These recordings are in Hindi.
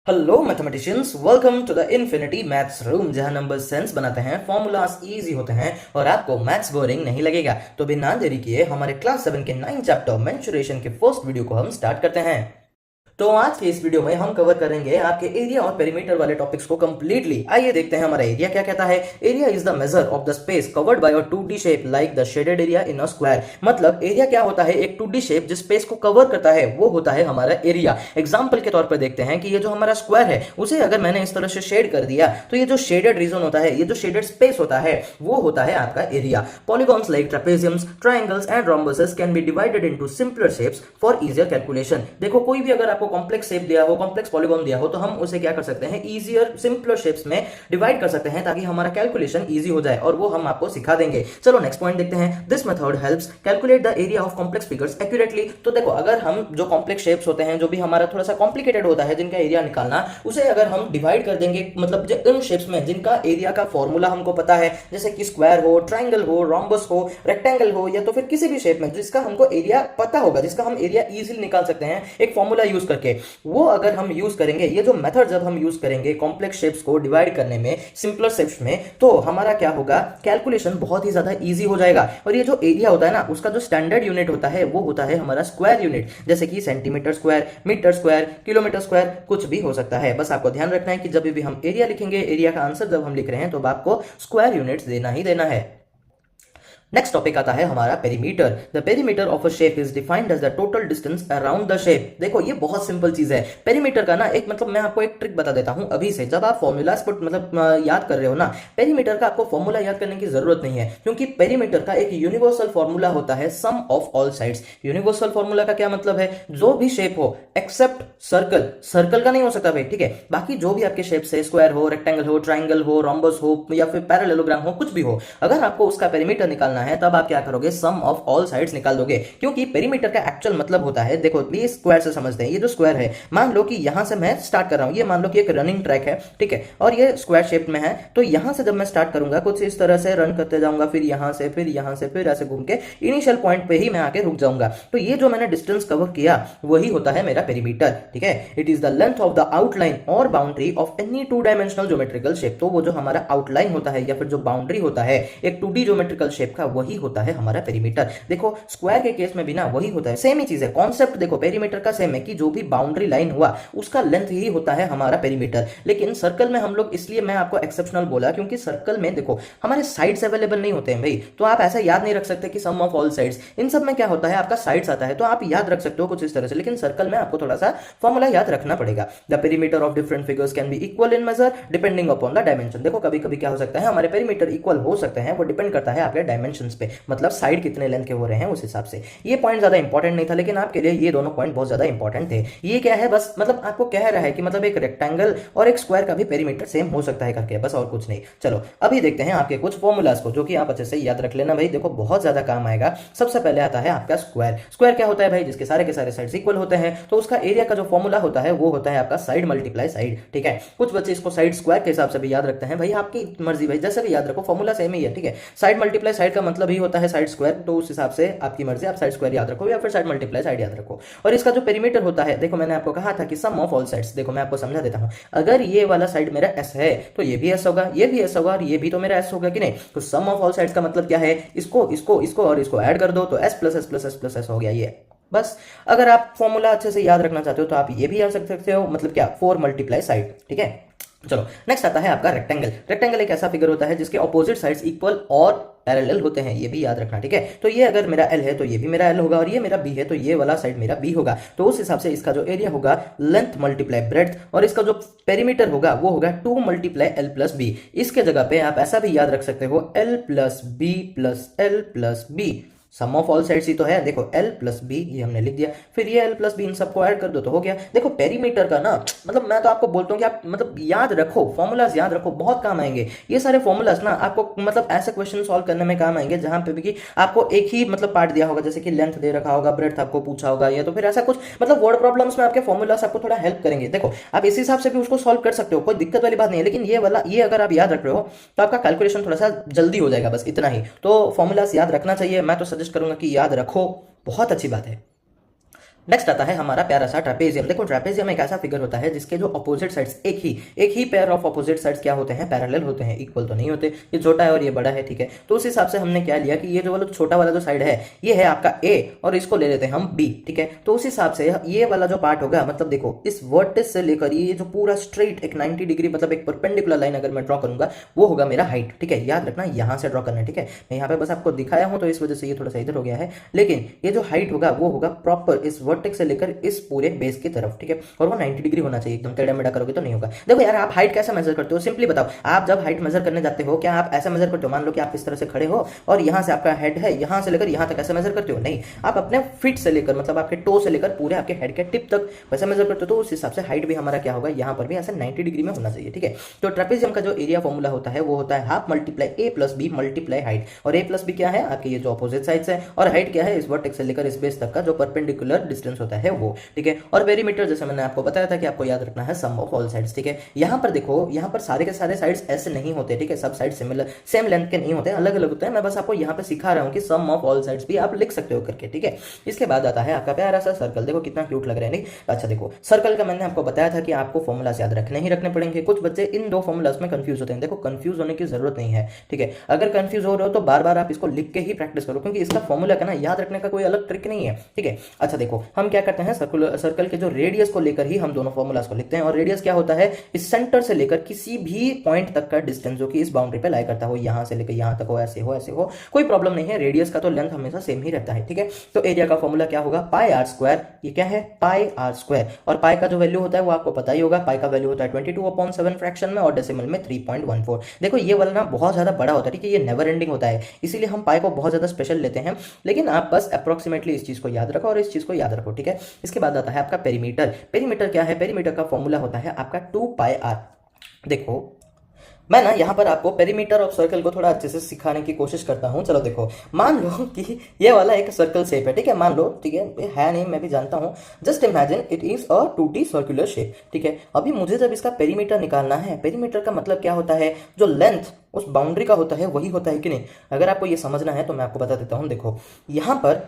Hello mathematicians, welcome to the infinity maths room, जहां नंबर सेंस बनाते हैं, फॉर्मूलाज इजी होते हैं और आपको मैथ्स बोरिंग नहीं लगेगा। तो बिना देरी किए हमारे क्लास 7 के 9 चैप्टर मेंसुरेशन के फर्स्ट वीडियो को हम स्टार्ट करते हैं। तो आज के इस वीडियो में हम कवर करेंगे आपके एरिया और पेरीमीटर वाले टॉपिक्स को कंप्लीटली। आइए देखते हैं हमारा एरिया क्या कहता है। Area is the measure of the space covered by a 2D shape like the shaded area in a square. मतलब एरिया क्या होता है, एक 2D शेप जिस स्पेस को कवर करता है वो होता है हमारा एरिया। एग्जांपल के तौर पर देखते हैं कि ये जो हमारा स्क्वायर है उसे अगर मैंने इस तरह से शेड कर दिया तो ये जो शेडेड रीजन होता है, ये जो शेडेड स्पेस होता है वो होता है आपका area. Polygons like trapeziums, triangles and rhombuses can be divided into simpler shapes for easier calculation. देखो कोई भी अगर आपको कॉम्प्लेक्स शेप दिया हो, कॉम्प्लेक्स पॉलीगॉन दिया हो, तो हम उसे क्या कर सकते हैं, इजियर सिंपलर शेप्स में डिवाइड कर सकते हैं ताकि हमारा कैलकुलेशन इजी हो जाए, और वो हम आपको सिखा देंगे। चलो नेक्स्ट पॉइंट देखते हैं। This method helps calculate the area of complex figures accurately. तो देखो अगर हम जो कॉम्प्लेक्स शेप्स होते हैं, जो भी हमारा थोड़ा सा कॉम्प्लिकेटेड होता है, जिनका एरिया निकालना, उसे अगर हम डिवाइड कर देंगे, मतलब इन शेप्स में जिनका एरिया का फॉर्मूला हमको पता है, जैसे कि स्क्वायर हो, ट्राइंगल हो, रोम्बस हो, रेक्टेंगल हो, या तो फिर किसी भी शेप में जिसका हमको एरिया पता होगा, जिसका हम एरिया इजीली निकाल सकते हैं एक फॉर्मूला यूज करके, वो अगर हम यूज करेंगे, ये जो मेथड जब हम यूज करेंगे कॉम्प्लेक्स शेप्स को डिवाइड करने में सिंपलर शेप्स में, तो हमारा क्या होगा, कैलकुलेशन बहुत ही ज्यादा इजी हो जाएगा। और ये जो एरिया होता है ना, उसका जो स्टैंडर्ड यूनिट होता है वो होता है हमारा स्क्वायर यूनिट, जैसे कि centimetre square, metre square, kilometre square, कुछ भी हो सकता है। बस आपको ध्यान रखना है कि जब भी हम एरिया लिखेंगे, एरिया का आंसर जब हम लिख रहे हैं, तो आपको स्क्वायर यूनिट्स देना ही देना है। नेक्स्ट टॉपिक आता है हमारा perimeter. The perimeter of a shape is defined as the total distance around the shape. देखो ये बहुत सिंपल चीज है। पेरीमीटर का ना एक मतलब मैं आपको एक ट्रिक बता देता हूं अभी से। जब आप फॉर्मूलाज को मतलब याद कर रहे हो ना, पेरीमीटर का आपको फॉर्मूला याद करने की जरूरत नहीं है, क्योंकि पेरीमीटर का एक यूनिवर्सल फॉर्मूला होता है sum of all sides. Universal formula का क्या मतलब है, जो भी शेप हो एक्सेप्ट सर्कल, सर्कल का नहीं हो सकता भाई, ठीक है, बाकी जो भी आपके शेप है, स्क्वायर हो, रेक्टेंगल हो, ट्राइंगल हो, रोम्बस हो, या फिर पैरेललोग्राम हो, कुछ भी हो, अगर आपको उसका पेरीमीटर निकालना है तब आप क्या करोगे, सम ऑफ ऑल साइड्स निकाल दोगे। क्योंकि पेरीमीटर का एक्चुअल मतलब होता है, देखो ये स्क्वायर से समझते हैं, ये जो स्क्वायर है, मान लो कि यहां से मैं स्टार्ट कर रहा हूं, ये मान लो कि एक रनिंग ट्रैक है, ठीक है, और ये स्क्वायर शेप में है, तो यहां से जब मैं स्टार्ट करूंगा कुछ इस तरह से रन करते जाऊंगा, फिर यहां से, फिर यहां से, फिर ऐसे घूम के इनिशियल पॉइंट पे ही मैं आके रुक जाऊंगा। तो ये जो मैंने डिस्टेंस कवर किया वही होता है मेरा पेरीमीटर, ठीक है। It is the length of the outline और boundary of any 2 dimensional geometrical shape. तो वो जो हमारा आउटलाइन होता है या फिर जो बाउंड्री होता है एक 2D ज्योमेट्रिकल शेप का, वही होता है हमारा पेरीमीटर। देखो स्क्वायर के केस में भी ना वही होता है, सेम ही चीज है, कॉन्सेप्ट देखो पेरीमीटर का सेम है कि जो भी बाउंड्री लाइन हुआ उसका लेंथ ही होता है हमारा पेरीमीटर। लेकिन सर्कल में हम लोग, इसलिए मैं आपको एक्सेप्शनल बोला क्योंकि सर्कल में देखो हमारे साइड्स अवेलेबल नहीं होते हैं भाई, तो आप ऐसा याद नहीं रख सकते कि सम ऑफ ऑल साइड्स। इन सब में क्या होता है, आपका साइड्स आता है, तो आप याद रख सकते हो कुछ इस तरह से, लेकिन सर्कल में आपको थोड़ा सा फॉर्मूला याद रखना पड़ेगा। The perimeter of different figures can be equal in measure depending upon the dimension. देखो कभी कभी क्या हो सकता है, हमारे पेरीमीटर इक्वल हो सकते हैं, वो डिपेंड करता है आपके डायमेंशंस पे, मतलब साइड कितने लेंथ के हो रहे हैं उस हिसाब से। ये पॉइंट ज्यादा इंपॉर्टेंट नहीं था, लेकिन आपके लिए ये दोनों पॉइंट बहुत ज्यादा इंपॉर्टेंट थे। ये क्या है, बस मतलब आपको कह रहा है कि मतलब एक रेक्टेंगल और एक स्क्वायर का भी पेरीमीटर सेम हो सकता है करके, बस और कुछ नहीं। चलो अभी देखते हैं आपके कुछ फॉर्मूलाज को, जो कि आप अच्छे से याद रख लेना भाई, देखो बहुत ज्यादा काम आएगा। सबसे पहले आता है आपका स्क्वायर। स्क्वायर क्या होता है भाई, जिसके सारे के सारे साइड्स इक्वल होते हैं, तो उसका एरिया का जो फॉर्मूला होता है वो होता है आपका साइड मल्टीप्लाई साइड, ठीक है। कुछ बच्चे इसको साइड स्क्वायर के हिसाब से भी याद रखते हैं, भाई आपकी मर्जी भाई, जैसे भी याद रखो, फॉर्मूला सेम ही है, ठीक है। साइड मल्टीप्लाई साइड का मतलब ही होता है साइड स्क्वायर, तो उस हिसाब से आपकी मर्जी, आप साइड स्क्वायर याद रखो या फिर साइड मल्टीप्लाई साइड याद रखो। और इसका जो पेरीमीटर होता है, देखो मैंने आपको कहा था कि सम ऑफ ऑल साइड्स, देखो मैं आपको समझा देता हूं, अगर ये वाला साइड मेरा एस है तो ये भी एस होगा, ये भी एस होगा, और ये भी तो मेरा एस होगा कि नहीं। तो सम ऑफ ऑल साइड्स का मतलब क्या है, इसको इसको इसको और इसको ऐड कर दो तो S plus S plus S plus S हो गया ये। बस अगर आप फॉर्मूला अच्छे से याद रखना चाहते हो तो आप ये भी याद रख सकते हो, मतलब क्या, 4 मल्टीप्लाई साइड, ठीक है। चलो नेक्स्ट आता है आपका रेक्टेंगल। रेक्टेंगल एक ऐसा फिगर होता है जिसके ऑपोजिट साइड्स इक्वल और पैरेलल होते हैं, ये भी याद रखना, ठीक है। तो ये अगर मेरा एल है तो ये भी मेरा एल होगा, और ये मेरा बी है तो ये वाला साइड मेरा बी होगा। तो उस हिसाब से इसका जो एरिया होगा लेंथ मल्टीप्लाई ब्रेड्थ, और इसका जो पेरीमीटर होगा वो होगा 2 मल्टीप्लाई एल प्लस बी। इसके जगह पे आप ऐसा भी याद रख सकते हो, L plus B plus L plus B. Sum of all sides ही तो है, देखो एल प्लस बी ये हमने लिख दिया, फिर ये एल प्लस बी, इन सबको ऐड कर दो तो हो गया। देखो पेरीमीटर का ना मतलब मैं तो आपको बोलता हूँ कि आप मतलब याद रखो, फॉर्मूलाज याद रखो, बहुत काम आएंगे ये सारे फॉर्मूलाज ना, आपको मतलब ऐसे क्वेश्चन सॉल्व करने में काम आएंगे जहां पे भी कि आपको एक ही मतलब पार्ट दिया होगा, जैसे कि लेंथ दे रखा होगा, ब्रेड्थ आपको पूछा होगा, या तो फिर ऐसा कुछ मतलब वर्ड प्रॉब्लम्स में आपके फॉर्मूलाज आपको थोड़ा हेल्प करेंगे। देखो आप इस हिसाब से भी उसको सॉल्व कर सकते हो, कोई दिक्कत वाली बात नहीं है, लेकिन ये वाला ये अगर आप याद रख रहे हो तो आपका कैलकुलेशन थोड़ा सा जल्दी हो जाएगा, बस इतना ही। तो फॉर्मूलाज याद रखना चाहिए, मैं तो सजेस्ट करूंगा कि याद रखो, बहुत अच्छी बात है। नेक्स्ट आता है हमारा प्यारा सा ट्रेपेजियम। देखो ट्रेपेजियम एक ऐसा फिगर होता है जिसके जो अपोजिट साइड्स एक ही पेयर ऑफ अपोजिट साइड्स क्या होते हैं, पैरेलल होते हैं, इक्वल तो नहीं होते। ये छोटा है और ये बड़ा है, ठीक है। तो उस हिसाब से हमने क्या लिया कि ये जो वाला छोटा वाला जो साइड है ये है आपका ए और इसको ले लेते हैं हम बी, ठीक है। तो उस हिसाब से ये वाला जो पार्ट होगा, मतलब देखो इस वर्टेक्स से लेकर ये जो पूरा स्ट्रेट एक 90 डिग्री मतलब एक परपेंडिकुलर लाइन अगर मैं ड्रॉ करूंगा वो होगा मेरा हाइट, ठीक है। याद रखना यहां से ड्रॉ करना है, ठीक है। मैं यहाँ पे बस आपको दिखाया हूं तो इस वजह से ये थोड़ा सा इधर हो गया है, लेकिन ये जो हाइट होगा वो होगा प्रॉपर इस वर्टेक्स से लेकर इस पूरे बेस की तरफ, ठीक है। और वो 90 डिग्री होना चाहिए, एकदम टेढ़ा मेढ़ा करोगे तो नहीं होगा। देखो यार आप हाइट कैसे मेजर करते हो, सिंपली बताओ। आप जब हाइट मेजर करने जाते हो क्या आप ऐसा मेजर करते हो, मान लो कि आप इस तरह से खड़े हो और यहां से आपका हेड है, यहां से लेकर यहां तक ऐसे मेजर करते हो? नहीं, आप अपने फिट से लेकर मतलब आपके टो से लेकर पूरे आपके हेड के टिप तक वैसे मेजर करते हो। तो उस हिसाब से हाइट भी हमारा क्या होगा, यहां पर भी ऐसे 90 डिग्री में होना चाहिए, ठीक है। तो ट्रेपेजियम का जो एरिया फॉर्मूला होता है वो होता है हाफ मल्टीप्लाई ए प्लस बी मल्टीप्लाई हाइट। और ए प्लस बी क्या है, आपके ये जो अपोजिट साइड्स है, और हाइट क्या है, इस वर्टेक्स से लेकर इस बेस तक का जो परपेंडिकुलर डिस्टेंस होता है वो, ठीक है। और पेरीमीटर जैसे मैंने आपको बताया था कि आपको याद रखना है सम ऑफ ऑल साइड्स, ठीक है। यहां पर देखो, यहां पर सारे के सारे साइड्स ऐसे नहीं होते, ठीक है। सब साइड सिमिलर सेम लेंथ के नहीं होते, अलग अलग होते हैं। मैं बस आपको यहां पे सिखा रहा हूं कि सम ऑफ ऑल साइड्स भी आप लिख सकते हो करके, ठीक है। इसके बाद आता है आपका प्यारा सा सर्कल। देखो कितना क्यूट लग रहा है, नहीं? अच्छा देखो सर्कल का मैंने आपको बताया था कि आपको फॉर्मूलास याद रखने ही रखने पड़ेंगे। कुछ बच्चे इन दो फॉर्मूलास में कंफ्यूज होते हैं। देखो कंफ्यूज होने की जरूरत नहीं है, ठीक है। अगर कंफ्यूज हो रहे हो तो बार बार आप इसको लिख के ही प्रैक्टिस करो, क्योंकि इसका फॉर्मूला का ना याद रखने का कोई अलग ट्रिक नहीं है, ठीक है। अच्छा देखो हम क्या करते हैं, सर्कल के जो रेडियस को लेकर ही हम दोनों फॉर्मूलास को लिखते हैं। और रेडियस क्या होता है, इस सेंटर से लेकर किसी भी पॉइंट तक का डिस्टेंस जो कि इस बाउंड्री पे लाई करता हो, यहां से लेकर यहां तक हो, ऐसे हो ऐसे हो, कोई प्रॉब्लम नहीं है। रेडियस का तो लेंथ हमेशा सेम ही रहता है, ठीक है। तो एरिया का फॉर्मूला क्या होगा, पाई आर स्क्वायर। ये क्या है, पाई आर स्क्वायर। और पाई का जो वैल्यू होता है वो आपको पता ही होगा, पाई का वैल्यू होता है 22/7 फ्रैक्शन में और डेसिमल में 3.14। देखो ये वाला ना बहुत ज्यादा बड़ा होता है, ठीक है। ये नेवर एंडिंग होता है, इसीलिए हम पाई को बहुत ज्यादा स्पेशल लेते हैं। लेकिन आप बस अप्रोक्सीमेटली इस चीज को याद रखो और इस चीज को याद रखो, ठीक है। इसके बाद आता है आपका पेरीमीटर। पेरीमीटर क्या है, पेरीमीटर का फॉर्मूला होता है आपका 2 पाई आर। देखो मैं ना यहाँ पर आपको पेरीमीटर ऑफ सर्कल को थोड़ा अच्छे से सिखाने की कोशिश करता हूँ। चलो देखो, मान लो कि ये वाला एक सर्कल शेप है, ठीक है। मान लो, ठीक है नहीं, मैं भी जानता हूँ। Just imagine it is a 2D circular shape, ठीक है। अभी मुझे जब इसका पेरीमीटर निकालना है, पेरीमीटर का मतलब क्या होता है, जो लेंथ उस बाउंड्री का होता है वही होता है कि नहीं। अगर आपको ये समझना है तो मैं आपको बता देता हूँ। देखो यहाँ पर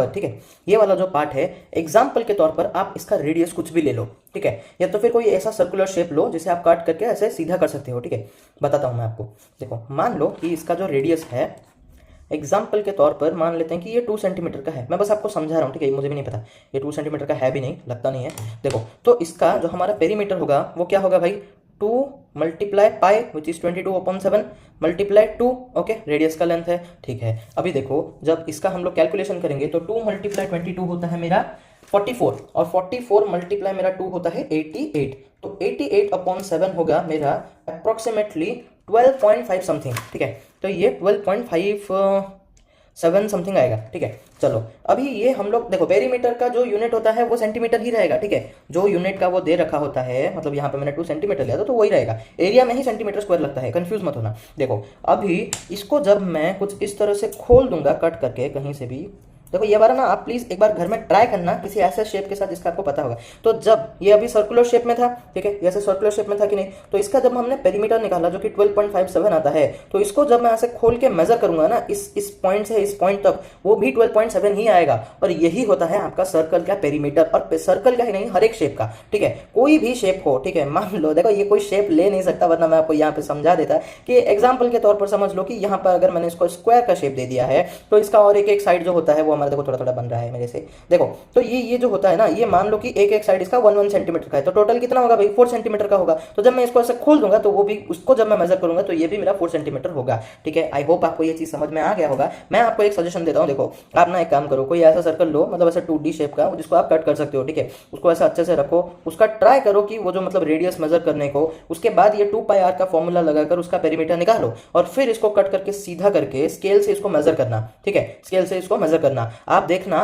ठीक है, ये वाला जो पार्ट है, एग्जाम्पल के तौर पर आप इसका रेडियस कुछ भी ले लो, ठीक है। या तो फिर कोई ऐसा सर्कुलर शेप लो जिसे आप काट करके ऐसे सीधा कर सकते हो, ठीक है। बताता हूं मैं आपको। देखो मान लो कि इसका जो रेडियस है, एग्जाम्पल के तौर पर मान लेते हैं कि ये 2 सेंटीमीटर का है। मैं बस आपको समझा रहा हूँ, ठीक है। मुझे भी नहीं पता ये 2 सेंटीमीटर का है भी नहीं, लगता नहीं है। देखो तो इसका जो हमारा पेरीमीटर होगा वो क्या होगा भाई, 2 multiply pi which is 22/7 multiply 2, okay. Radius का लेंथ है, ठीक है। अभी देखो जब इसका हम लोग कैलकुलेशन करेंगे तो 2 मल्टीप्लाई 22 होता है मेरा 44 और 44 मल्टीप्लाई मेरा 2 होता है 88। तो 88/7 होगा मेरा अप्रोक्सीमेटली 12.5 समथिंग, ठीक है। तो ये 12.57 समथिंग आएगा, ठीक है। चलो अभी ये हम लोग देखो, पेरीमीटर का जो यूनिट होता है वो सेंटीमीटर ही रहेगा, ठीक है। जो यूनिट का वो दे रखा होता है, मतलब यहाँ पे मैंने 2 सेंटीमीटर लिया था तो वही रहेगा। एरिया में ही सेंटीमीटर स्क्वायर लगता है, कंफ्यूज मत होना। देखो अभी इसको जब मैं कुछ इस तरह से खोल दूंगा कट करके कहीं से भी, देखो ये वाला ना आप प्लीज एक बार घर में ट्राई करना किसी ऐसे शेप के साथ जिसका आपको पता होगा। तो जब ये अभी सर्कुलर शेप में था, ठीक है, ऐसे सर्कुलर शेप में था कि नहीं, तो इसका जब हमने पेरीमीटर निकाला जो कि 12.57 आता है, तो इसको जब मैं ऐसे खोल के मेजर करूंगा ना इस पॉइंट से इस पॉइंट तक, वो भी 12.7 ही आएगा। और यही होता है आपका सर्कल का पेरीमीटर, और सर्कल का ही नहीं हर एक शेप का, ठीक है। कोई भी शेप हो, ठीक है। मान लो देखो ये कोई शेप ले नहीं सकता, वरना मैं आपको यहाँ पे समझा देता कि एग्जाम्पल के तौर पर समझ लो कि यहाँ पर अगर मैंने इसको स्क्वायर का शेप दे दिया है तो इसका और एक साइड जो होता है वो देखो थोड़ा थोड़ा बन रहा है मेरे से। देखो तो ये जो होता है ना, ये मान लो कि एक साइड इसका 1 सेंटीमीटर का है, तो टोटल कितना होगा भाई, 4 सेंटीमीटर का होगा। तो जब मैं इसको ऐसे खोल दूंगा तो वो भी, उसको जब मैं मेजर करूंगा तो ये भी मेरा 4 सेंटीमीटर होगा, ठीक है। आई होप आपको ये चीज समझ में आ गया होगा। मैं आपको एक सजेशन देता हूँ, देखो आप ना एक काम करो, कोई ऐसा सर्कल लो, मतलब ऐसा 2D शेप का जिसको आप कट कर सकते हो, ठीक है। उसको ऐसा अच्छे से रखो, उसका ट्राई करो कि वो जो मतलब रेडियस मेजर करने को, उसके बाद ये 2 पाई आर का फॉर्मूला लगाकर उसका पेरीमीटर निकालो और फिर इसको कट करके सीधा करके स्केल से इसको मेजर करना, ठीक है। स्केल से इसको मेजर करना, आप देखना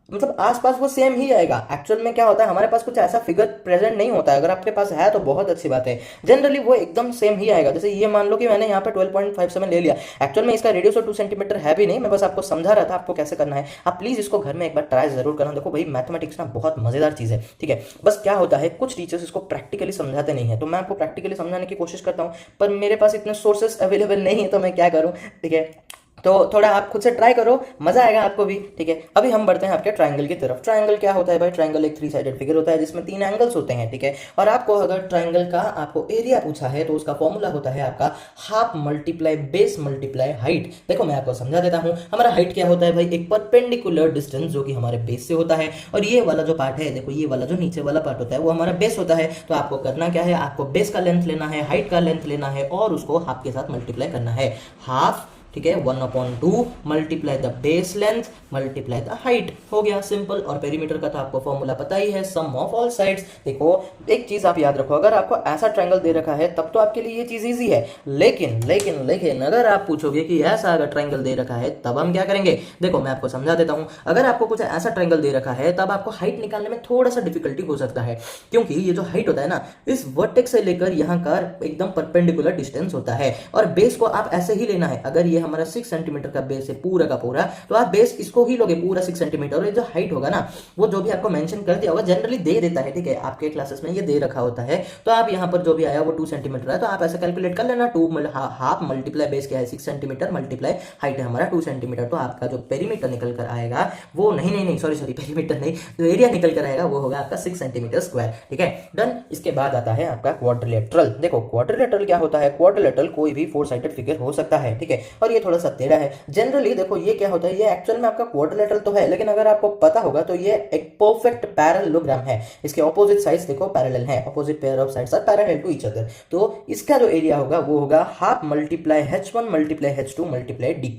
मतलब आसपास वो सेम ही आएगा। एक्चुअल में क्या होता है, हमारे पास कुछ ऐसा फिगर प्रेजेंट नहीं होता है, अगर आपके पास है तो बहुत अच्छी बात है। जनरली वो एकदम सेम ही आएगा। जैसे ये मान लो कि मैंने यहाँ पे 12.57 ले लिया, एक्चुअल में इसका रेडियस 2 सेंटीमीटर है भी नहीं, मैं बस आपको समझा रहा था आपको कैसे करना है। आप प्लीज इसको घर में एक बार ट्राई जरूर करना। देखो भाई मैथमेटिक्स ना बहुत मजेदार चीज है, ठीक है। बस क्या होता है, कुछ टीचर्स इसको प्रैक्टिकली समझाते नहीं है, तो मैं आपको प्रैक्टिकली समझाने की कोशिश करता हूँ, पर मेरे पास इतने सोर्सेस अवेलेबल नहीं है, तो मैं क्या करूँ, ठीक है। तो थोड़ा आप खुद से ट्राई करो, मजा आएगा आपको भी, ठीक है। अभी हम बढ़ते हैं आपके ट्रायंगल की तरफ। ट्रायंगल क्या होता है भाई? ट्रायंगल एक 3 साइडेड फिगर होता है जिसमें 3 एंगल्स होते हैं, ठीक है। और आपको अगर ट्रायंगल का आपको एरिया पूछा है तो उसका फॉर्मूला होता है आपका half multiply base multiply height. देखो मैं आपको समझा देता हूं। हमारा हाइट क्या होता है भाई? एक परपेंडिकुलर डिस्टेंस जो कि हमारे बेस से होता है। और ये वाला जो पार्ट है, देखो ये वाला जो नीचे वाला पार्ट होता है वो हमारा बेस होता है। तो आपको करना क्या है? आपको बेस का लेंथ लेना है, हाइट का लेंथ लेना है और उसको हाफ के साथ मल्टीप्लाई करना है। हाफ, ठीक है, 1/2 multiply the base length multiply the height, हो गया सिंपल। और पेरीमीटर का तो आपको फॉर्मूला पता ही है, सम ऑफ ऑल साइड्स। देखो एक चीज आप याद रखो, अगर आपको ऐसा ट्रायंगल दे रखा है तब तो आपके लिए ये चीज इजी है, लेकिन लेकिन लेकिन अगर आप पूछोगे कि ऐसा अगर ट्रायंगल दे रखा है तब हम क्या करेंगे? देखो मैं आपको समझा देता हूं। अगर आपको कुछ ऐसा ट्रायंगल दे रखा है तब आपको हाइट निकालने में थोड़ा सा डिफिकल्टी हो सकता है, क्योंकि ये जो हाइट होता है ना, इस वर्टेक्स से लेकर यहाँ का एकदम परपेंडिकुलर डिस्टेंस होता है। और बेस को आप ऐसे ही लेना है। अगर ये हमारा 6 सेंटीमीटर का बेस है पूरा का पूरा, तो आप बेस इसको ही लोगे पूरा 6 सेंटीमीटर। और ये जो हाइट होगा ना, वो जो भी आपको मेंशन कर दिया होगा, जनरली दे देता है, ठीक है, आपके क्लासेस में ये दे रखा होता है। तो आप यहाँ पर जो भी आया वो 2 सेंटीमीटर है, तो आप ऐसे कैलकुलेट कर लेना। 2 हाफ मल्टीप्लाई बेस क्या है? 6 सेंटीमीटर मल्टीप्लाई हाइट है हमारा 2 सेंटीमीटर। तो आपका जो पेरीमीटर निकल कर आएगा वो नहीं सॉरी पेरीमीटर नहीं, जो एरिया निकल कर आएगा वो होगा आपका 6 सेंटीमीटर स्क्वायर, ठीक है, डन। इसके बाद आता है आपका क्वाड्रिलेटरल। देखो क्वाड्रिलेटरल क्या होता है? क्वाड्रिलेटरल कोई भी 4 साइडेड फिगर हो सकता है, ठीक है, और ये थोड़ा सा टेढ़ा है। जनरली देखो ये क्या होता है, ये एक्चुअल में आपका क्वाड्रिलेटरल तो है, लेकिन अगर आपको पता होगा तो ये एक परफेक्ट पैरेललोग्राम है। इसके ऑपोजिट साइड्स देखो पैरेलल है, opposite pair of sides are parallel to each other. तो इसका जो एरिया होगा वो होगा half multiply h1 multiply h2 multiply d।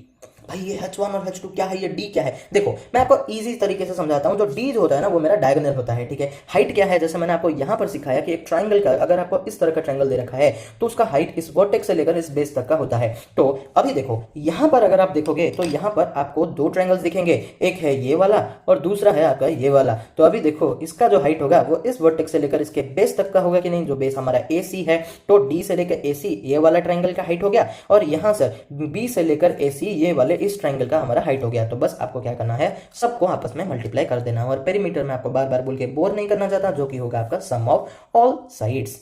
भाई ये h1 और h2 क्या है, ये d क्या है? देखो मैं आपको इजी तरीके से समझाता हूं। जो d जो होता है ना वो मेरा डायगोनल होता है, ठीक है। हाइट क्या है? जैसे मैंने आपको यहां पर सिखाया कि एक ट्रायंगल का अगर आपको इस तरह का ट्रायंगल दे रखा है तो उसका हाइट इस वर्टेक्स से लेकर इस बेस तक का होता है। तो अभी देखो यहां पर अगर आप देखोगे तो यहां पर आपको 2 ट्रायंगल्स दिखेंगे, एक है ये वाला और दूसरा है आपका ये वाला। तो अभी देखो इसका जो हाइट होगा वो इस वर्टेक्स से लेकर इसके बेस तक का होगा कि नहीं? जो बेस हमारा AC है, तो D से लेकर AC ये वाला ट्रायंगल का हाइट हो गया, और यहां से B से लेकर AC ये वाले इस ट्रायंगल का हमारा हाइट हो गया। तो बस आपको क्या करना है? सबको आपस में मल्टीप्लाई कर देना। और पेरीमीटर में आपको बार बार बोल के बोर नहीं करना चाहता, जो कि होगा आपका सम ऑफ ऑल साइड्स।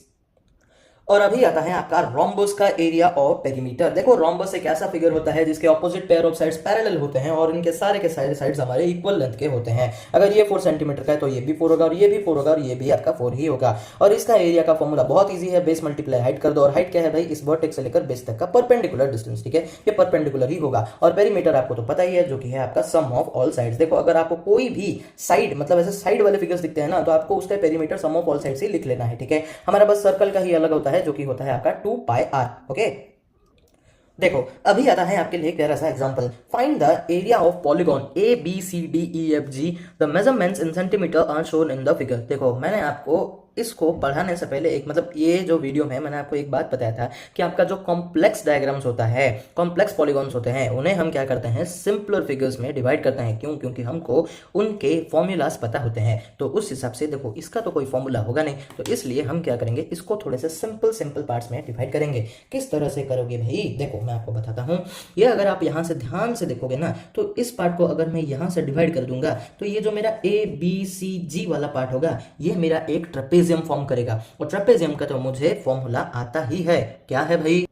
और अभी आता है आपका रोम्बस का एरिया और पेरीमीटर। देखो रोम्बस एक ऐसा फिगर होता है जिसके opposite pair of sides parallel होते हैं और इनके सारे के सारे साइड्स हमारे इक्वल लेंथ के होते हैं। अगर ये 4 सेंटीमीटर का है तो ये भी 4 होगा, और ये भी 4 होगा, और ये भी आपका 4 ही होगा। और इसका एरिया का फॉर्मूला बहुत ईजी है, बेस मल्टीप्लाई हाइट कर दो। और हाइट क्या है भाई? इस वर्टेक्स से लेकर बेस तक का परपेंडिकुलर डिस्टेंस, ठीक है, ये परपेंडिकुलर ही होगा। और पेरीमीटर आपको तो पता ही है, जो कि है आपका सम ऑफ ऑल साइड्स। देखो अगर आपको कोई भी साइड मतलब ऐसे साइड वाले फिगर्स दिखते हैं ना, तो आपको उसका perimeter sum of all sides ही लिख लेना है, ठीक है। हमारा बस सर्कल का ही अलग होता है, जो कि होता है आपका 2πr, ओके। देखो अभी आता है आपके लिए प्यारा सा example. Find the area of polygon ABCDEFG, the measurements in centimetre are shown in the figure. देखो मैंने आपको इसको पढ़ाने से पहले एक मतलब ये जो वीडियो में मैंने आपको एक बात बताया था कि आपका जो कॉम्प्लेक्स डायग्राम्स होता है, कॉम्प्लेक्स पॉलीगॉन्स होते हैं, उन्हें हम क्या करते हैं? सिंपलर फिगर्स में डिवाइड करते हैं। क्यों? क्योंकि हमको उनके फॉर्मूलाज पता होते हैं। तो उस हिसाब से देखो इसका तो कोई फॉर्मूला होगा नहीं, तो इसलिए हम क्या करेंगे? इसको थोड़े से सिंपल पार्ट्स में डिवाइड करेंगे। किस तरह से करोगे भाई? देखो मैं आपको बताता हूँ। ये अगर आप यहाँ से ध्यान से देखोगे ना, तो इस पार्ट को अगर मैं यहाँ से डिवाइड कर दूंगा तो ये जो मेरा ABCG वाला पार्ट होगा ये मेरा एक ट्रेपेजियम फॉर्म करेगा। और ट्रेपेजियम का तो मुझे फॉर्मूला आता ही है। क्या है भाई?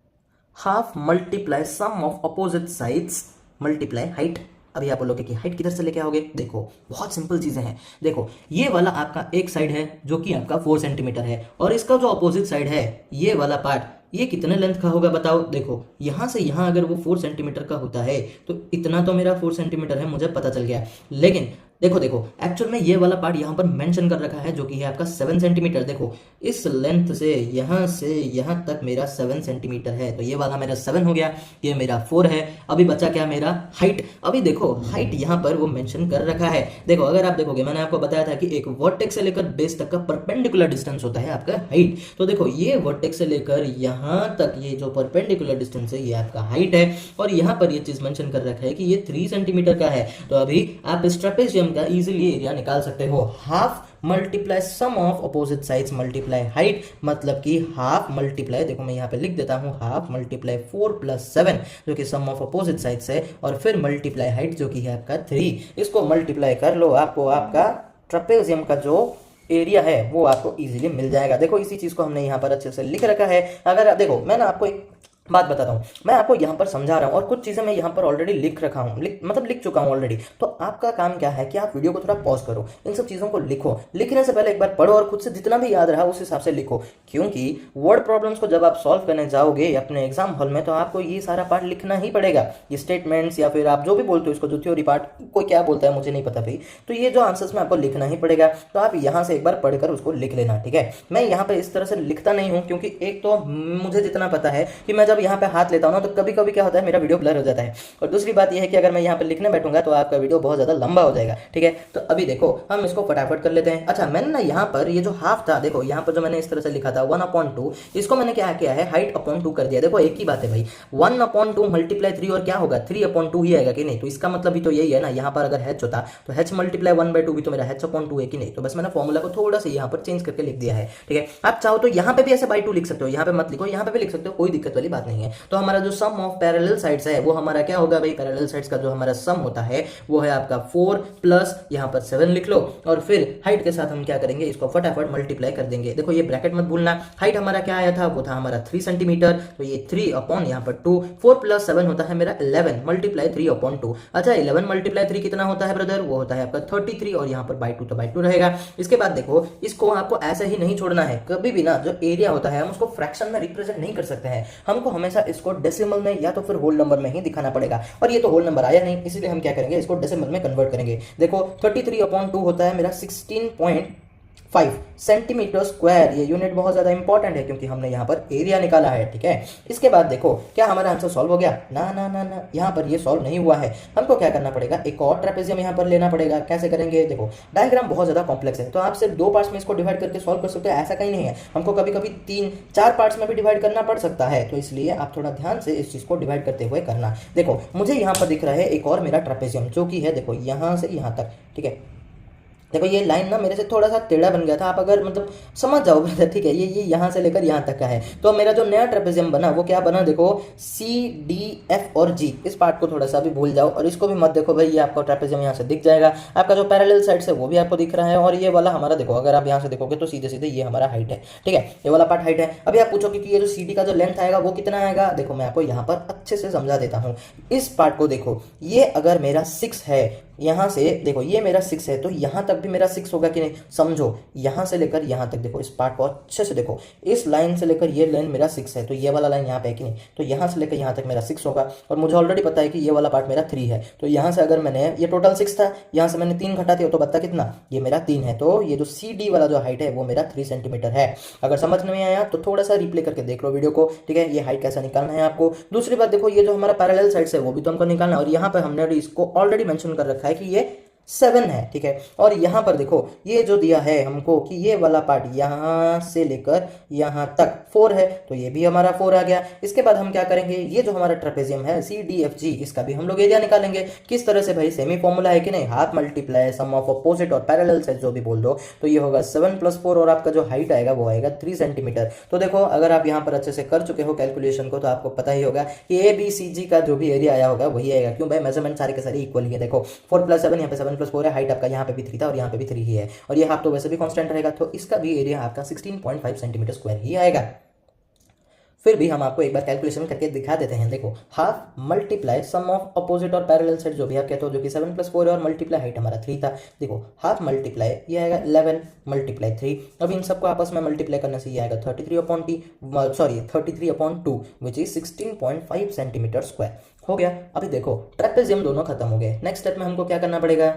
Half multiply sum of opposite sides multiply height. अभी आप बोलोगे कि हाइट किधर से लेके आओगे? देखो बहुत सिंपल चीजें हैं। देखो ये वाला आपका एक साइड है जो कि आपका 4 सेंटीमीटर है, और इसका जो अपोजिट साइड है ये वाला पार्ट ये कितने लेंथ का होगा बताओ? देखो यहां से यहां अगर वो 4 सेंटीमीटर का होता है तो इतना तो मेरा 4 सेंटीमीटर है, मुझे पता चल गया। लेकिन देखो एक्चुअल में ये वाला पार्ट यहाँ पर मेंशन कर रखा है जो कि है आपका 7 सेंटीमीटर। देखो इस लेंथ से यहाँ तक मेरा 7 सेंटीमीटर है, तो ये वाला मेरा 7 हो गया, ये मेरा 4 है। अभी बचा क्या मेरा? हाइट। अभी देखो हाइट यहाँ पर वो मेंशन कर रखा है। देखो अगर आप देखोगे मैंने आपको बताया था कि एक वर्टेक्स से लेकर बेस तक का परपेंडिकुलर डिस्टेंस होता है आपका हाइट। तो देखो ये वर्टेक्स से लेकर यहाँ तक ये जो परपेंडिकुलर डिस्टेंस है ये आपका हाइट है, और यहाँ पर ये चीज मेंशन कर रखा है कि ये 3 सेंटीमीटर का है। तो अभी आप इस ट्रेपेजियम का इजीली एरिया निकाल सकते हो। Half multiply sum of opposite sides multiply height, मतलब कि हाफ मल्टीप्लाई, देखो मैं यहाँ पे लिख देता हूँ, हाफ मल्टीप्लाई 4 + 7 जो कि सम ऑफ अपोजिट साइड्स है, और फिर मल्टीप्लाई हाइट जो कि है आपका 3। इसको मल्टीप्लाई कर लो, आपको आपका ट्रेपेजियम का जो एरिया है वो आपको इजीली मिल जाएगा। देखो इसी चीज को हमने यहाँ पर अच्छे से लिख रखा है। अगर देखो मैं ना आपको एक बात बताता हूँ, मैं आपको यहाँ पर समझा रहा हूँ और कुछ चीज़ें मैं यहाँ पर ऑलरेडी लिख रखा हूँ, मतलब लिख चुका हूँ ऑलरेडी। तो आपका काम क्या है कि आप वीडियो को थोड़ा पॉज करो, इन सब चीज़ों को लिखो, लिखने से पहले एक बार पढ़ो और खुद से जितना भी याद रहा उस हिसाब से लिखो। क्योंकि वर्ड प्रॉब्लम्स को जब आप सॉल्व करने जाओगे अपने एग्जाम हॉल में तो आपको ये सारा पार्ट लिखना ही पड़ेगा, ये स्टेटमेंट्स या फिर आप जो भी बोलते हो इसको, जो थ्योरी पार्ट कोई क्या बोलता है मुझे नहीं पता भाई, तो ये जो आंसर्स में आपको लिखना ही पड़ेगा। तो आप यहाँ से एक बार पढ़कर उसको लिख लेना, ठीक है। मैं यहाँ पर इस तरह से लिखता नहीं हूँ क्योंकि एक तो मुझे जितना पता है कि मैं जब यहाँ पे हाथ लेता हूँ ना तो कभी कभी क्या होता है मेरा वीडियो ब्लर हो जाता है, और दूसरी बात यह है कि अगर मैं यहाँ पे लिखने बैठूंगा तो आपका वीडियो बहुत ज़्यादा लंबा हो जाएगा, ठीक है। तो अभी देखो हम इसको फटाफट कर लेते हैं। अच्छा, मैंने ना यहाँ पर ये जो हाफ था, देखो यहाँ पर जो मैंने इस तरह से लिखा था 1/2, इसको मैंने क्या किया है हाइट अपॉन 2 कर दिया। देखो एक ही बात है भाई, 1/2 मल्टीप्लाई 3 और क्या होगा 3/2 ही आएगा कि नहीं, तो इसका मतलब भी तो यही है ना, यहाँ पर अगर h होता तो h मल्टीप्लाई 1/2 भी तो मेरा h/2 है कि नहीं। तो बस मैंने फॉर्मूला को थोड़ा सा यहाँ पर चेंज करके लिख दिया है, ठीक है। आप चाहो तो यहाँ पे भी ऐसे बाई 2 लिख सकते हो, यहाँ पे मत लिखो, यहाँ पे भी लिख सकते हो, कोई दिक्कत वाली बात नहीं है। तो हमारा जो सम ऑफ पैरेलल साइड्स है वो हमारा क्या होगा भाई, पैरेलल साइड्स का जो हमारा सम होता है वो है आपका 4 प्लस यहाँ पर 7 लिख लो, और फिर हाइट के साथ हम क्या करेंगे, इसको फटाफट मल्टीप्लाई कर देंगे। देखो ये ब्रैकेट मत भूलना, हाइट हमारा क्या आया था, वो था हमारा 3 सेंटीमीटर, तो ये 3 अपॉन यहाँ पर 2, 4 प्लस 7 होता है मेरा 11 मल्टीप्लाई 3/2। अच्छा 11 मल्टीप्लाई 3 कितना होता है ब्रदर, वो होता है आपका 33, और यहाँ पर बाई 2 तो बाई 2 रहेगा। इसके बाद देखो इसको आपको ऐसे ही नहीं छोड़ना है, कभी भी ना जो एरिया होता है हम उसको फ्रैक्शन में रिप्रेजेंट नहीं कर सकते हैं, हमको हमेशा इसको डेसिमल में या तो फिर होल नंबर में ही दिखाना पड़ेगा, और ये तो होल नंबर आया नहीं, इसीलिए हम क्या करेंगे इसको डेसिमल में कन्वर्ट करेंगे। देखो 33/2 होता है मेरा 16.5 सेंटीमीटर स्क्वायर, ये यूनिट बहुत ज्यादा इंपॉर्टेंट है क्योंकि हमने यहाँ पर एरिया निकाला है, ठीक है। इसके बाद देखो क्या हमारा आंसर सॉल्व हो गया, ना ना ना ना, यहाँ पर ये सॉल्व नहीं हुआ है, हमको क्या करना पड़ेगा, एक और ट्रेपेजियम यहाँ पर लेना पड़ेगा। कैसे करेंगे, देखो डायग्राम बहुत ज्यादा कॉम्प्लेक्स है, तो आप सिर्फ 2 पार्ट्स में इसको डिवाइड करके सॉल्व कर सकते हो, ऐसा कहीं नहीं है, हमको कभी कभी 3-4 पार्ट्स में भी डिवाइड करना पड़ सकता है, तो इसलिए आप थोड़ा ध्यान से इस चीज को डिवाइड करते हुए करना। देखो मुझे यहाँ पर दिख रहा है एक और मेरा ट्रेपेजियम जो कि है देखो यहाँ से यहाँ तक, ठीक है। देखो ये लाइन ना मेरे से थोड़ा सा टेढ़ा बन गया था, आप अगर मतलब समझ जाओ ब्रदर, ठीक है। ये यहाँ से लेकर यहाँ तक का है, तो मेरा जो नया ट्रेपेजियम बना वो क्या बना, देखो C, D, F और G, इस पार्ट को थोड़ा सा भी भूल जाओ और इसको भी मत देखो भाई, ये आपका ट्रेपेजियम यहाँ से दिख जाएगा, आपका जो पैरेलल साइड से वो भी आपको दिख रहा है, और ये वाला हमारा देखो अगर आप यहाँ से देखोगे तो सीधे सीधे ये हमारा हाइट है, ठीक है, ये वाला पार्ट हाइट है। अभी आप पूछोगे कि ये जो CD का जो लेंथ आएगा वो कितना आएगा, देखो मैं आपको यहाँ पर अच्छे से समझा देता हूँ। इस पार्ट को देखो, ये अगर मेरा 6 है, यहाँ से देखो ये मेरा 6 है, तो यहाँ तक भी मेरा 6 होगा कि नहीं, समझो यहाँ से लेकर यहाँ तक देखो, इस पार्ट को अच्छे से देखो, इस लाइन से लेकर ये लाइन मेरा 6 है, तो ये वाला लाइन यहाँ पे है कि नहीं, तो यहाँ से लेकर यहाँ तक मेरा 6 होगा, और मुझे ऑलरेडी पता है कि ये वाला पार्ट मेरा 3 है, तो यहाँ से अगर मैंने ये टोटल 6 था, यहाँ से मैंने 3 घटा दिया तो बता कितना, ये मेरा 3 है, तो ये जो CD वाला जो हाइट है वो मेरा 3 सेंटीमीटर है। अगर समझ नहीं आया तो थोड़ा सा रिप्ले करके देख लो वीडियो को, ठीक है। ये हाइट कैसा निकालना है आपको। दूसरी बात देखो, ये जो हमारा पैरेलल साइड है वो भी तो हमको निकालना है, और यहाँ पर हमने इसको ऑलरेडी मेंशन कर रखा है कि ये 7 है, ठीक है। और यहाँ पर देखो ये जो दिया है हमको कि ये वाला पार्ट यहाँ से लेकर यहाँ तक 4 है, तो ये भी हमारा 4 आ गया। इसके बाद हम क्या करेंगे, ये जो हमारा ट्रेपेजियम है CDFG, इसका भी हम लोग एरिया निकालेंगे। किस तरह से भाई, सेमी फॉर्मूला है कि नहीं, half multiply sum of opposite और पैरेलल साइड जो भी बोल दो, तो ये होगा 7 + 4, और आपका जो हाइट आएगा वो आएगा 3 सेंटीमीटर। तो देखो अगर आप यहाँ पर अच्छे से कर चुके हो कैलकुलेशन को तो आपको पता ही होगा कि ABCG का जो भी एरिया आया होगा वही आएगा। क्यों भाई, मेजरमेंट सारे के सारे इक्वल ही है। देखो 4 + 7, यहाँ पे 7 + 4 है, हाइट आपका यहाँ पे भी 3 था और यहाँ पे भी 3 ही है, और ये हाफ तो वैसे भी कांस्टेंट रहेगा, तो इसका भी एरिया आपका 16.5 सेंटीमीटर स्क्वायर ही आएगा। फिर भी हम आपको एक बार कैलकुलेशन करके दिखा देते हैं। देखो half multiply sum of opposite और पैरेलल साइड जो भी आप कहते हो, जो कि 7 + 4 है, और मल्टीप्लाई हाइट हमारा 3 था। देखो हाफ मल्टीप्लाई ये आएगा 11 मल्टीप्लाई 3, अब इन सबको आपस में मल्टीप्लाई करने से ये आएगा 33/2 विच इज 16.5 सेंटीमीटर स्क्वायर हो गया। अभी देखो ट्रेपेजियम दोनों खत्म हो गए, नेक्स्ट स्टेप में हमको क्या करना पड़ेगा।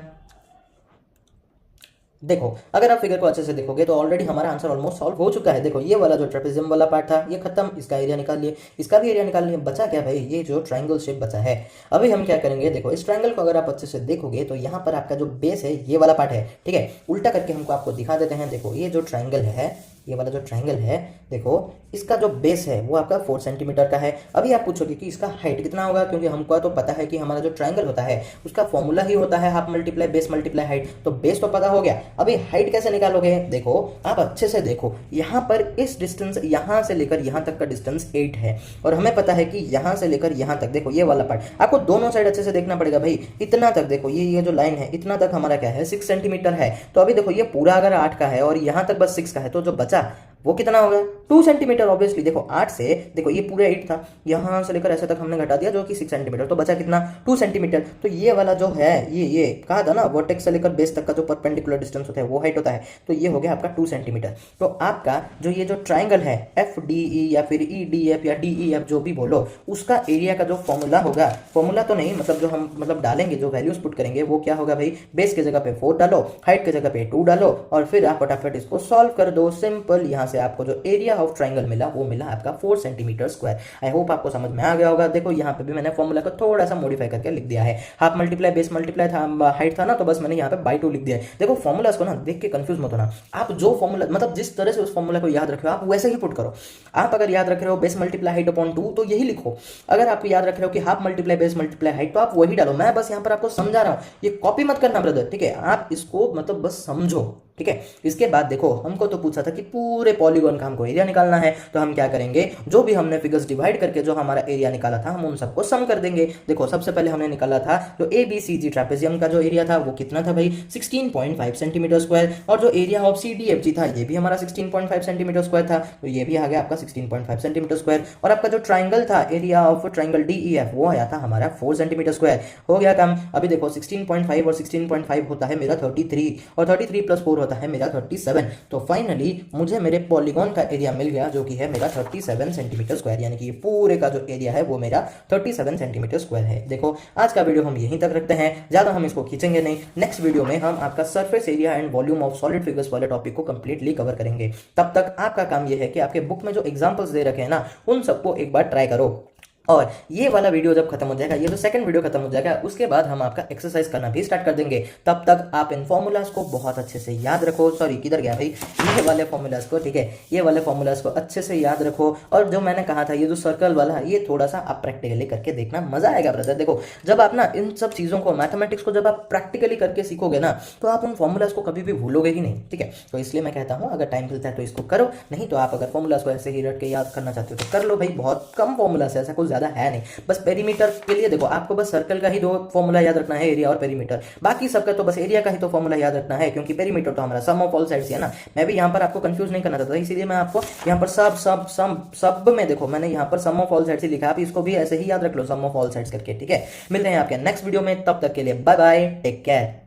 देखो अगर आप फिगर को अच्छे से देखोगे तो ऑलरेडी हमारा आंसर ऑलमोस्ट सॉल्व हो चुका है। देखो ये वाला जो ट्रेपेजियम वाला पार्ट था ये खत्म, इसका एरिया निकाल लिए, इसका भी एरिया निकाल लिए, बचा क्या भाई, ये जो ट्रायंगल शेप बचा है। अभी हम क्या करेंगे, देखो इस ट्रायंगल को अगर आप अच्छे से देखोगे तो यहाँ पर आपका जो बेस है ये वाला पार्ट है, ठीक है। उल्टा करके हमको आपको दिखा देते हैं। देखो ये जो ट्रायंगल है, ये वाला जो ट्रायंगल है, देखो इसका जो बेस है वो आपका 4 सेंटीमीटर का है। अभी आप पूछोगे कि इसका हाइट कितना होगा, क्योंकि हमको तो पता है कि हमारा जो ट्रायंगल होता है उसका फॉर्मूला ही होता है half multiply base multiply height, तो बेस तो पता हो गया। अभी हाइट कैसे निकालोगे, देखो आप अच्छे से देखो, यहाँ पर इस डिस्टेंस यहाँ से लेकर यहाँ तक का डिस्टेंस 8 है, और हमें पता है कि यहाँ से लेकर यहाँ तक, देखो ये वाला पार्ट आपको दोनों साइड अच्छे से देखना पड़ेगा भाई। इतना तक देखो, ये जो लाइन है इतना तक हमारा क्या है 6 सेंटीमीटर है। तो अभी देखो ये पूरा अगर 8 का है और यहाँ तक बस 6 का है, तो जो बचा वो कितना होगा 2 सेंटीमीटर। ऑब्वियसली देखो 8 से, देखो ये पूरा 8 था, यहाँ से लेकर ऐसे तक हमने घटा दिया जो कि 6 सेंटीमीटर, तो बचा कितना 2 सेंटीमीटर। तो ये वाला जो है ये कहा था ना वर्टेक्स से लेकर बेस तक का जो परपेंडिकुलर डिस्टेंस होता है वो हाइट होता है, तो ये हो गया आपका 2 सेंटीमीटर। तो आपका जो ये जो ट्राइंगल है एफ डी ई या फिर ई डी एफ या डी ई एफ जो भी बोलो, उसका एरिया का जो फॉर्मूला होगा, फॉर्मूला तो नहीं मतलब जो हम मतलब डालेंगे, जो वैल्यूज पुट करेंगे वो क्या होगा भाई, बेस की जगह पे 4 डालो, हाइट की जगह पे 2 डालो और फिर आप फटाफट इसको सॉल्व कर दो। सिंपल, यहाँ से आपको जो एरिया ऑफ ट्राइंगल मिला वो मिला आपका 4 सेंटीमीटर स्क्वायर। आई होप आपको समझ में आ गया होगा। देखो यहाँ पे भी मैंने फॉर्मूला को थोड़ा सा मॉडिफाई करके लिख दिया है, हाफ मल्टीप्लाई बेस मल्टीप्लाई था, हाइट था ना, तो बस मैंने यहाँ पे बाई 2 लिख दिया है। देखो फॉर्मूलाज को ना देख के कंफ्यूज मत होना, आप जो फॉर्मूला मतलब जिस तरह से उस फॉर्मूला को याद रखे हो आप वैसे ही पुट करो। आप अगर याद रख रहे हो बेस मल्टीप्लाई हाइट अपॉन 2 तो यही लिखो, अगर आप याद रख रहे हो कि half multiply base multiply height तो आप वही डालो। मैं बस यहाँ पर आपको समझा रहा हूँ, ये कॉपी मत करना ब्रदर, ठीक है, आप इसको मतलब बस समझो, ठीक है। इसके बाद देखो हमको तो पूछा था कि पूरे पॉलीगॉन का हमको एरिया निकालना है, तो हम क्या करेंगे, जो भी हमने फिगर्स डिवाइड करके जो हमारा एरिया निकाला था हम उन सबको सम कर देंगे। देखो सबसे पहले हमने निकाला था जो ABCG ट्रेपेजियम का जो एरिया था वो कितना था भाई 16.5 सेंटीमीटर स्क्वायर, और जो एरिया ऑफ CDFG था ये भी हमारा 16.5 सेंटीमीटर स्क्वायर था, तो ये भी आ गया आपका 16.5 सेंटीमीटर स्क्वायर। और आपका जो ट्राइंगल था, एरिया ऑफ ट्राइंगल DEF वो आया था हमारा 4 सेंटीमीटर स्क्वायर। हो गया काम। अभी देखो 16.5 और 16.5 होता है मेरा 33 और 33 प्लस 4 होता है मेरा 37। तो फाइनली मुझे मेरे पॉलीगॉन का एरिया मिल गया जो कि है मेरा 37 सेंटीमीटर स्क्वायर, यानी कि ये पूरे का जो एरिया है वो मेरा 37 सेंटीमीटर स्क्वायर है। देखो आज का वीडियो हम यहीं तक रखते हैं, ज्यादा हम इसको खींचेंगे नहीं। नेक्स्ट वीडियो में हम आपका surface area and volume of solid figures वाले टॉपिक को कंप्लीटली कवर करेंगे। तब तक आपका काम यह है कि आपके बुक में जो एग्जांपल्स दे रखे हैं ना उन सबको एक बार ट्राई करो। और ये वाला वीडियो जब खत्म हो जाएगा, ये जो सेकंड वीडियो खत्म हो जाएगा, उसके बाद हम आपका एक्सरसाइज करना भी स्टार्ट कर देंगे। तब तक आप इन फॉर्मूलाज को बहुत अच्छे से याद रखो। सॉरी किधर गया भाई, ये वाले फॉर्मूलाज को, ठीक है, ये वाले फॉर्मूलाज को अच्छे से याद रखो। और जो मैंने कहा था ये जो सर्कल वाला है ये थोड़ा सा आप प्रैक्टिकली करके देखना, मजा आएगा ब्रदर। देखो जब आप ना इन सब चीजों को, मैथमेटिक्स को जब आप प्रैक्टिकली करके सीखोगे ना तो आप उन फॉर्मूलाज को कभी भी भूलोगे ही नहीं, ठीक है। तो इसलिए मैं कहता हूँ अगर टाइम मिलता है तो इसको करो, नहीं तो आप अगर फॉर्मूलाज को ऐसे ही रट के याद करना चाहते हो तो कर लो भाई, बहुत कम फॉर्मूलाज है, ऐसा कुछ ज्यादा है नहीं। बस पेरीमीटर के लिए देखो आपको बस सर्कल का ही 2 फॉर्मूला याद रखना है, एरिया और पेरीमीटर, बाकी सबका तो बस एरिया का ही तो फॉर्मूला याद रखना है, क्योंकि पेरीमीटर तो हमारा सम ऑफ ऑल साइड्स है ना। मैं भी यहाँ पर आपको कंफ्यूज नहीं करना चाहता, इसीलिए मैं आपको यहाँ पर सब में देखो मैंने यहाँ पर सम ऑफ ऑल साइड्स ही लिखा, आप इसको भी ऐसे ही याद रख लो, सम ऑफ ऑल साइड्स करके, ठीक है। मिलते हैं आपके नेक्स्ट वीडियो में, तब तक के लिए बाय बाय, टेक केयर।